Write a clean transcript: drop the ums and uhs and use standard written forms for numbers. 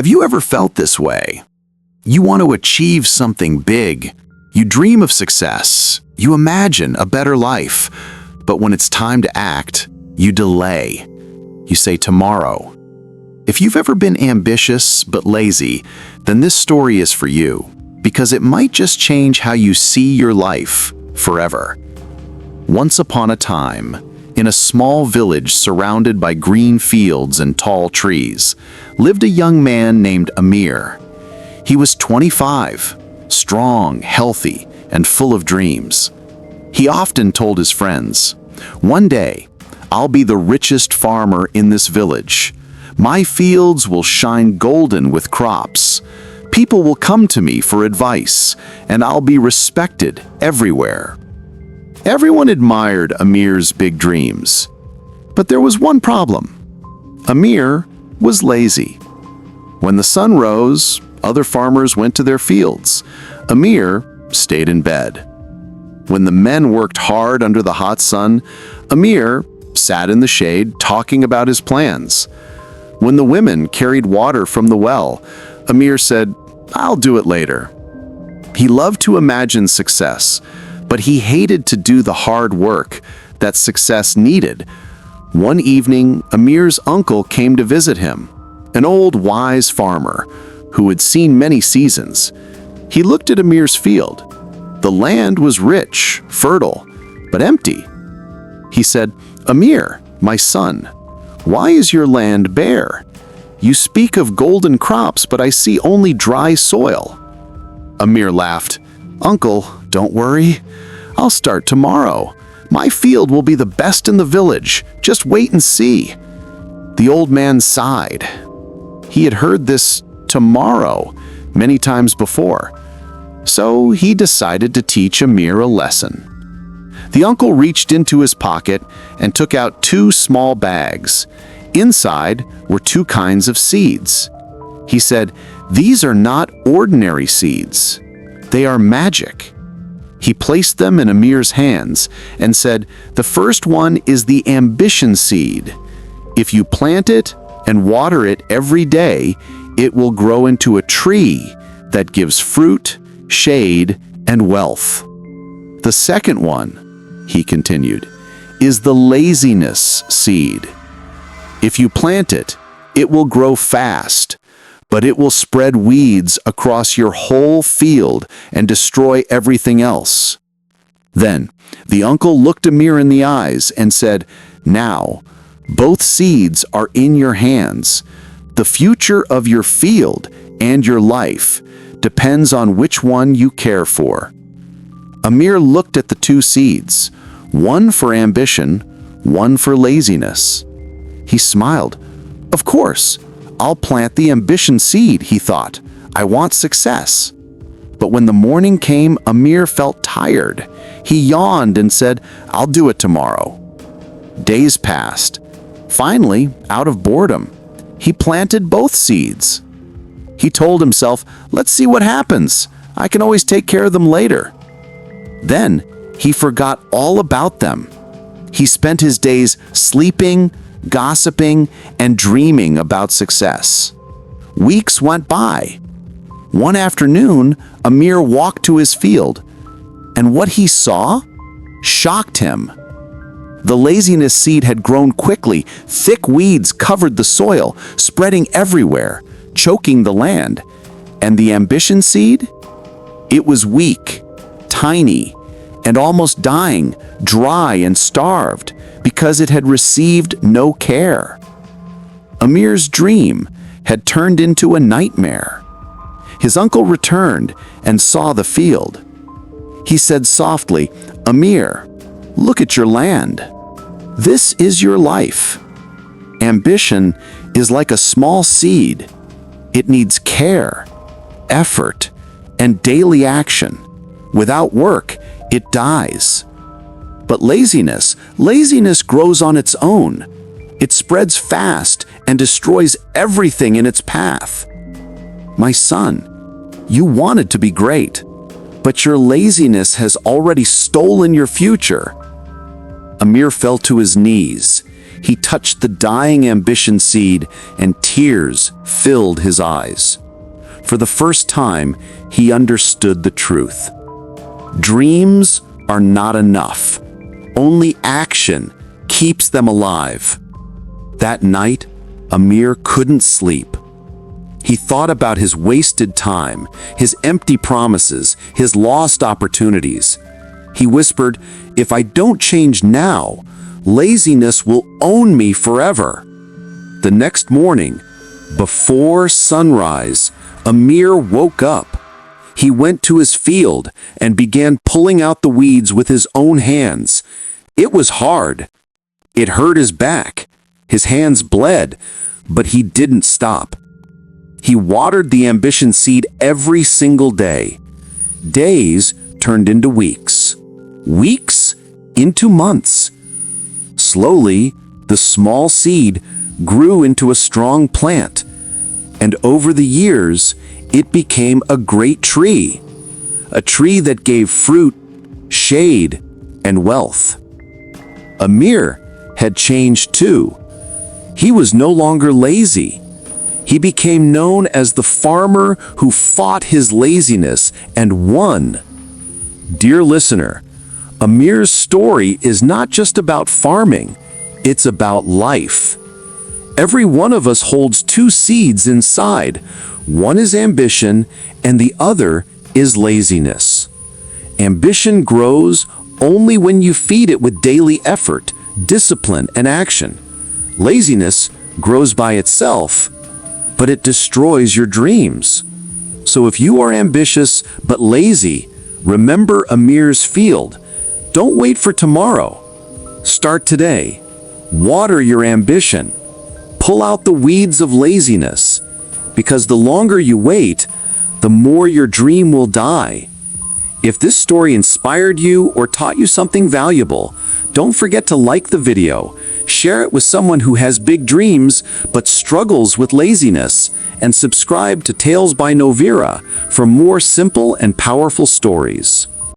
Have you ever felt this way? You want to achieve something big. You dream of success. You imagine a better life. But when it's time to act, you delay. You say tomorrow. If you've ever been ambitious but lazy, then this story is for you, because it might just change how you see your life forever. Once upon a time, in a small village surrounded by green fields and tall trees, lived a young man named Amir. He was 25, strong, healthy, and full of dreams. He often told his friends, "One day, I'll be the richest farmer in this village. My fields will shine golden with crops. People will come to me for advice, and I'll be respected everywhere." Everyone admired Amir's big dreams. But there was one problem. Amir was lazy. When the sun rose, other farmers went to their fields. Amir stayed in bed. When the men worked hard under the hot sun, Amir sat in the shade talking about his plans. When the women carried water from the well, Amir said, "I'll do it later." He loved to imagine success, but he hated to do the hard work that success needed. One evening, Amir's uncle came to visit him, an old wise farmer who had seen many seasons. He looked at Amir's field. The land was rich, fertile, but empty. He said, "Amir, my son, why is your land bare? You speak of golden crops, but I see only dry soil." Amir laughed. "Uncle, don't worry. I'll start tomorrow. My field will be the best in the village. Just wait and see." The old man sighed. He had heard this "tomorrow" many times before. So he decided to teach Amir a lesson. The uncle reached into his pocket and took out 2 small bags. Inside were 2 kinds of seeds. He said, "These are not ordinary seeds. They are magic." He placed them in Amir's hands and said, "The first one is the ambition seed. If you plant it and water it every day, it will grow into a tree that gives fruit, shade, and wealth. The second one," he continued, "is the laziness seed. If you plant it, it will grow fast, but it will spread weeds across your whole field and destroy everything else." Then the uncle looked Amir in the eyes and said, "Now, both seeds are in your hands. The future of your field and your life depends on which one you care for." Amir looked at the 2 seeds, one for ambition, one for laziness. He smiled. "Of course, I'll plant the ambition seed," he thought. "I want success." But when the morning came, Amir felt tired. He yawned and said, "I'll do it tomorrow." Days passed. Finally, out of boredom, he planted both seeds. He told himself, "Let's see what happens. I can always take care of them later." Then he forgot all about them. He spent his days sleeping, gossiping, and dreaming about success. Weeks went by. One afternoon, Amir walked to his field, and what he saw shocked him. The laziness seed had grown quickly. Thick weeds covered the soil, spreading everywhere, choking the land. And the ambition seed? It was weak, tiny, and almost dying, dry and starved, because it had received no care. Amir's dream had turned into a nightmare. His uncle returned and saw the field. He said softly, "Amir, look at your land. This is your life. Ambition is like a small seed. It needs care, effort, and daily action. Without work, it dies. But laziness grows on its own. It spreads fast and destroys everything in its path. My son, you wanted to be great, but your laziness has already stolen your future." Amir fell to his knees. He touched the dying ambition seed, and tears filled his eyes. For the first time, he understood the truth. Dreams are not enough. Only action keeps them alive. That night, Amir couldn't sleep. He thought about his wasted time, his empty promises, his lost opportunities. He whispered, "If I don't change now, laziness will own me forever." The next morning, before sunrise, Amir woke up. He went to his field and began pulling out the weeds with his own hands. It was hard. It hurt his back. His hands bled, but he didn't stop. He watered the ambition seed every single day. Days turned into weeks. Weeks into months. Slowly, the small seed grew into a strong plant, and over the years, it became a great tree. A tree that gave fruit, shade, and wealth. Amir had changed too. He was no longer lazy. He became known as the farmer who fought his laziness and won. Dear listener, Amir's story is not just about farming, it's about life. Every one of us holds two seeds inside. One is ambition, and the other is laziness. Ambition grows only when you feed it with daily effort, discipline, and action. Laziness grows by itself, but it destroys your dreams. So if you are ambitious but lazy, remember Amir's field. Don't wait for tomorrow. Start today. Water your ambition. Pull out the weeds of laziness, because the longer you wait, the more your dream will die. If this story inspired you or taught you something valuable, don't forget to like the video, share it with someone who has big dreams but struggles with laziness, and subscribe to Tales by Novira for more simple and powerful stories.